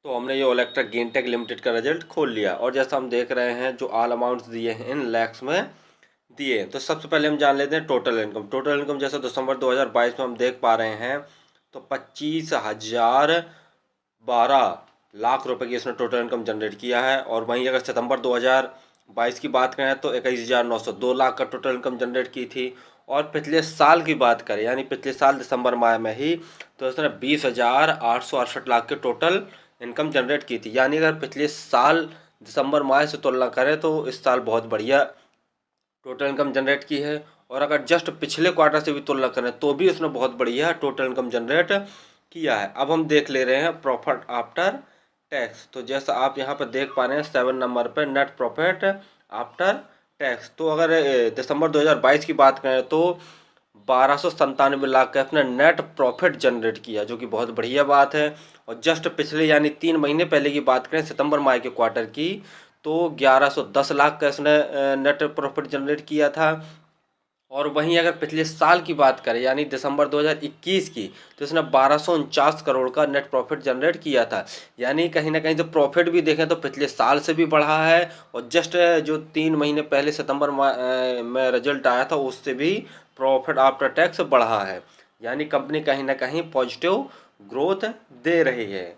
तो हमने ये ओलेक्ट्रा गेनटेक लिमिटेड का रिजल्ट खोल लिया और जैसा हम देख रहे हैं जो ऑल अमाउंट्स दिए हैं इन लैक्स में दिए। तो सबसे पहले हम जान लेते हैं टोटल इनकम। टोटल इनकम जैसे दिसंबर 2022 में हम देख पा रहे हैं तो 25,012 लाख रुपए की इसने टोटल इनकम जनरेट किया है। और वहीं अगर सितंबर 2022 की बात करें तो 21,902 लाख का टोटल इनकम जनरेट की थी। और पिछले साल की बात करें यानी पिछले साल दिसंबर माह में ही तो इसने 20,868 लाख के टोटल इनकम जनरेट की थी। यानी अगर पिछले साल दिसंबर माह से तुलना करें तो इस साल बहुत बढ़िया टोटल इनकम जनरेट की है। और अगर जस्ट पिछले क्वार्टर से भी तुलना करें तो भी उसने बहुत बढ़िया टोटल इनकम जनरेट किया है। अब हम देख ले रहे हैं प्रॉफिट आफ्टर टैक्स। तो जैसा आप यहाँ पर देख पा रहे हैं 7 नंबर पर नेट प्रॉफिट आफ्टर टैक्स। तो अगर दिसंबर 2022 की बात करें तो 1297 लाख का अपना नेट प्रॉफिट जनरेट किया, जो कि बहुत बढ़िया बात है। और जस्ट पिछले यानी 3 महीने पहले की बात करें सितंबर माह के क्वार्टर की तो 1110 लाख का इसने नेट प्रॉफिट जनरेट किया था। और वहीं अगर पिछले साल की बात करें यानी दिसंबर 2021 की तो इसने 1249 करोड़ का नेट प्रॉफिट जनरेट किया था। यानी कहीं ना कहीं जो प्रॉफिट भी देखें तो पिछले साल से भी बढ़ा है और जस्ट जो 3 महीने पहले सितंबर में रिजल्ट आया था उससे भी प्रॉफिट आफ्टर टैक्स बढ़ा है। यानी कंपनी कहीं ना कहीं पॉजिटिव ग्रोथ दे रही है।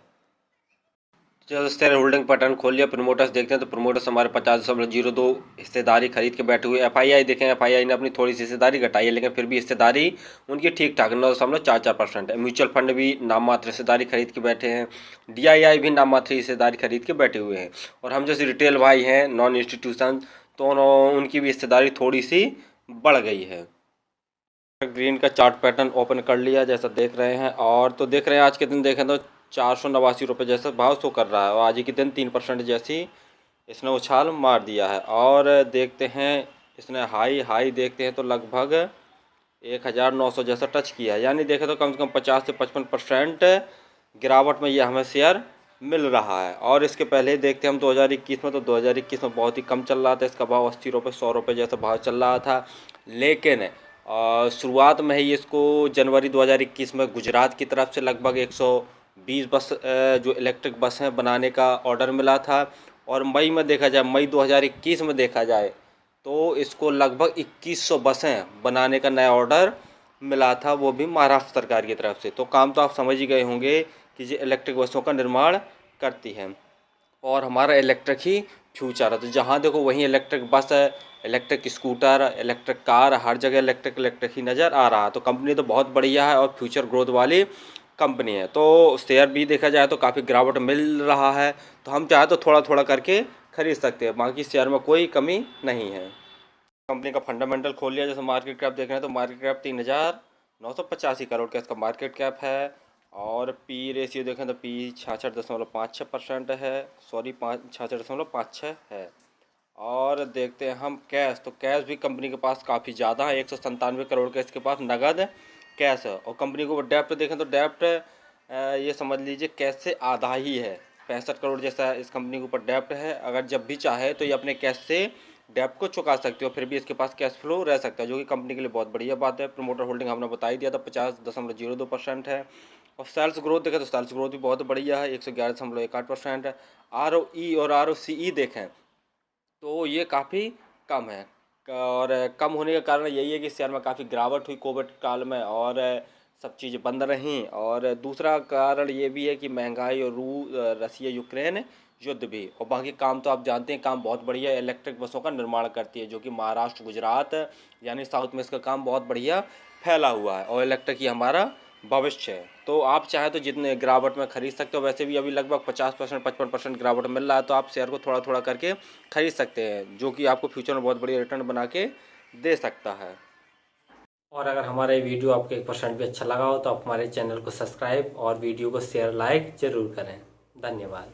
चलो शेयर होल्डिंग पैटर्न खोल लिया। प्रमोटर्स देखते हैं तो प्रमोटर्स हमारे 50.02 हिस्सेदारी खरीद के बैठे हुए। एफआईआई देखें, एफआईआई ने अपनी थोड़ी सी हिस्सेदारी घटाई है लेकिन फिर भी हिस्सेदारी उनकी ठीक ठाक 9.44% है। म्यूचुअल फंड भी नाम मात्र हिस्सेदारी खरीद के बैठे हैं। डीआईआई भी नाम मात्र हिस्सेदारी खरीद के बैठे हुए हैं। और हम जैसे रिटेल भाई हैं नॉन इंस्टीट्यूशन तो उनकी भी हिस्सेदारी थोड़ी सी बढ़ गई है। ग्रीन का चार्ट पैटर्न ओपन कर लिया जैसा देख रहे हैं। और तो देख रहे हैं आज के दिन देखें तो 489 रुपये जैसा भाव शो कर रहा है। और आज ही के दिन 3% जैसी इसने उछाल मार दिया है। और देखते हैं इसने हाई देखते हैं तो लगभग 1,900 जैसा टच किया है। यानी देखें तो कम से कम 50 से 55% गिरावट में ये हमें शेयर मिल रहा है। और इसके पहले देखते हैं हम 2021 में तो 2021 में बहुत ही कम चल रहा था। इसका भाव 80 रुपये 100 रुपये जैसा भाव चल रहा था। लेकिन शुरुआत में ही इसको जनवरी 2021 में गुजरात की तरफ से लगभग 120 बस जो इलेक्ट्रिक बस हैं बनाने का ऑर्डर मिला था। और मई में देखा जाए मई 2021 में देखा जाए तो इसको लगभग 2100 बसें बनाने का नया ऑर्डर मिला था, वो भी महाराष्ट्र सरकार की तरफ से। तो काम तो आप समझ ही गए होंगे कि ये इलेक्ट्रिक बसों का निर्माण करती हैं और हमारा इलेक्ट्रिक ही फ्यूचर है। तो जहाँ देखो वहीं इलेक्ट्रिक बस है, इलेक्ट्रिक स्कूटर, इलेक्ट्रिक कार, हर जगह इलेक्ट्रिक ही नज़र आ रहा है। तो कंपनी तो बहुत बढ़िया है और फ्यूचर ग्रोथ वाली कंपनी है। तो शेयर भी देखा जाए तो काफ़ी गिरावट मिल रहा है। तो हम चाहे तो थोड़ा थोड़ा करके खरीद सकते हैं, बाकी शेयर में कोई कमी नहीं है। कंपनी का फंडामेंटल खोल लिया। जैसे मार्केट कैप देख रहे हैं तो मार्केट कैप 3,985 करोड़ का इसका मार्केट कैप है। और पी रेशियो देखें तो पी 66.56% है, सॉरी 66.56 है। और देखते हैं हम कैश, तो कैश भी कंपनी के पास काफ़ी ज़्यादा है, 197 करोड़ का इसके पास नगद कैश है। और कंपनी को डेप्ट देखें तो डेप्ट ये समझ लीजिए कैश से आधा ही है, 65 करोड़ जैसा इस कंपनी के ऊपर डेप्ट है। अगर जब भी चाहे तो ये अपने कैश से डेप्ट को चुका सकती हो, फिर भी इसके पास कैश फ्लो रह सकता है, जो कि कंपनी के लिए बहुत बढ़िया बात है। प्रमोटर होल्डिंग हमने बता ही दिया था 50.02% है। और सेल्स ग्रोथ देखें तो सेल्स ग्रोथ भी बहुत बढ़िया है, 111.18% है। ROE और ROCE देखें तो ये काफ़ी कम है। और कम होने का कारण यही है कि शेयर में काफ़ी गिरावट हुई कोविड काल में और सब चीज़ें बंद रहीं। और दूसरा कारण ये भी है कि महंगाई और रसिया यूक्रेन युद्ध भी। और बाकी काम तो आप जानते हैं, काम बहुत बढ़िया है। इलेक्ट्रिक बसों का निर्माण करती है जो कि महाराष्ट्र गुजरात यानी साउथ में इसका काम बहुत बढ़िया फैला हुआ है। और इलेक्ट्रिक ही हमारा भविष्य है। तो आप चाहे तो जितने गिरावट में खरीद सकते हो, वैसे भी अभी लगभग 50% 55% गिरावट मिल रहा है। तो आप शेयर को थोड़ा थोड़ा करके खरीद सकते हैं, जो कि आपको फ्यूचर में बहुत बढ़िया रिटर्न बना के दे सकता है। और अगर हमारा ये वीडियो आपको 1% भी अच्छा लगा हो तो आप हमारे चैनल को सब्सक्राइब और वीडियो को शेयर लाइक ज़रूर करें। धन्यवाद।